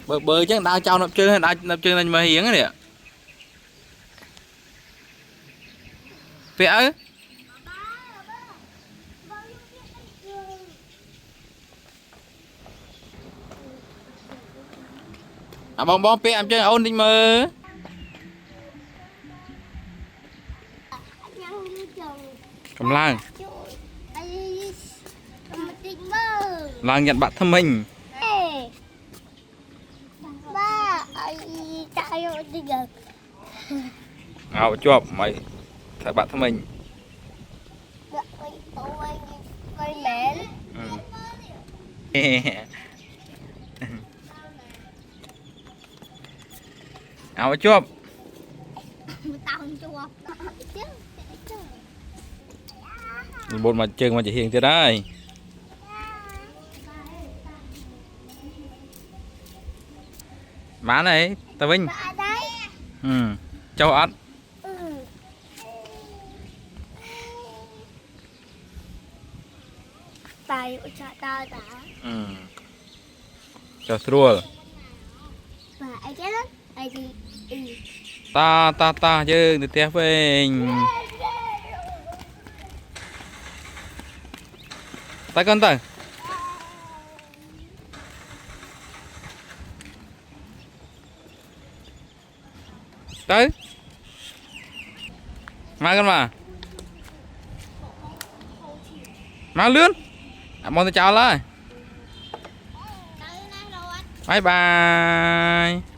bơi chứ đau trâu nộp chơi này mà hiếng nè vẽ à bong bong em chơi ôn đi mơ cầm lang lang nhận bạn thăm mình ảo chụp mày thằng bạn thăm mình ảo chụp bột mà chơi mà chỉ hiền tới đây má này tao Vinh châu ăn tay cho tao đã cho thua và ai chết đó ai đi ta chứ được té Vinh tay con tay tới mà con mà lươn mong tôi chào lại bye bye